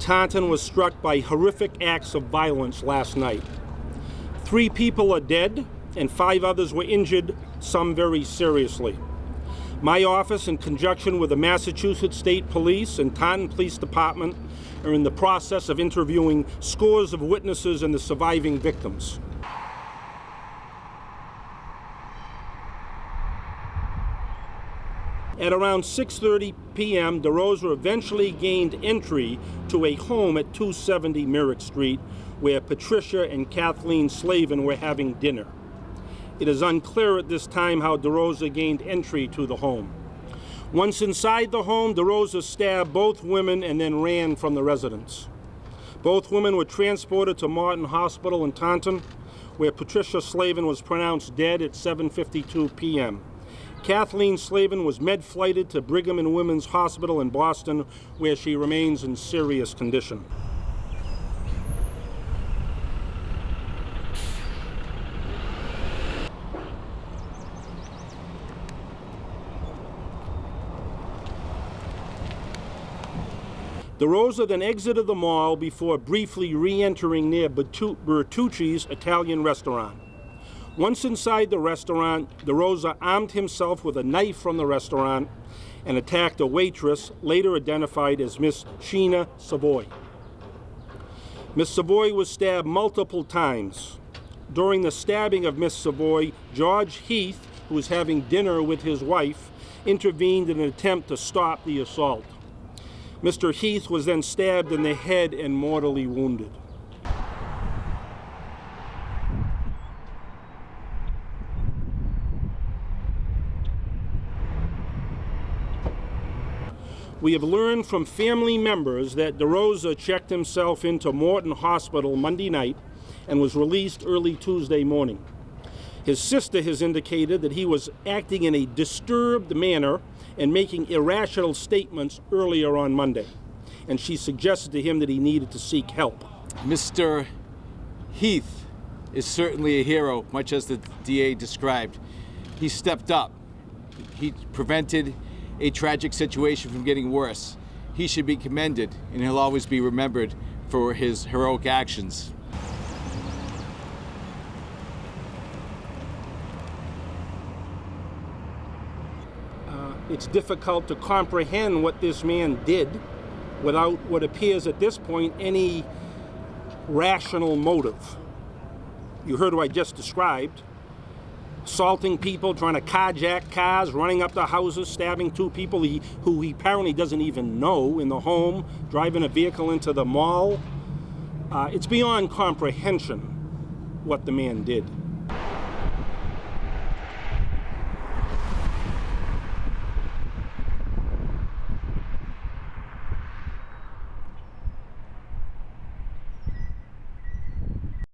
Taunton was struck by horrific acts of violence last night. 3 people are dead and 5 others were injured, some very seriously. My office, in conjunction with the Massachusetts State Police and Taunton Police Department, are in the process of interviewing scores of witnesses and the surviving victims. At around 6:30 p.m., DaRosa eventually gained entry to a home at 270 Merrick Street, where Patricia and Kathleen Slavin were having dinner. It is unclear at this time how DaRosa gained entry to the home. Once inside the home, DaRosa stabbed both women and then ran from the residence. Both women were transported to Morton Hospital in Taunton, where Patricia Slavin was pronounced dead at 7:52 p.m. Kathleen Slavin was med-flighted to Brigham and Women's Hospital in Boston, where she remains in serious condition. DaRosa then exited the mall before briefly re-entering near Bertucci's Italian restaurant. Once inside the restaurant, DaRosa armed himself with a knife from the restaurant and attacked a waitress, later identified as Miss Sheenah Savoy. Miss Savoy was stabbed multiple times. During the stabbing of Miss Savoy, George Heath, who was having dinner with his wife, intervened in an attempt to stop the assault. Mr. Heath was then stabbed in the head and mortally wounded. We have learned from family members that DaRosa checked himself into Morton Hospital Monday night and was released early Tuesday morning. His sister has indicated that he was acting in a disturbed manner and making irrational statements earlier on Monday, and she suggested to him that he needed to seek help. Mr. Heath is certainly a hero, much as the DA described. He stepped up. He prevented a tragic situation from getting worse. He should be commended, and he'll always be remembered for his heroic actions. It's difficult to comprehend what this man did without what appears at this point any rational motive. You heard what I just described. Assaulting people, trying to carjack cars, running up to houses, stabbing 2 people who he apparently doesn't even know in the home, driving a vehicle into the mall. It's beyond comprehension what the man did.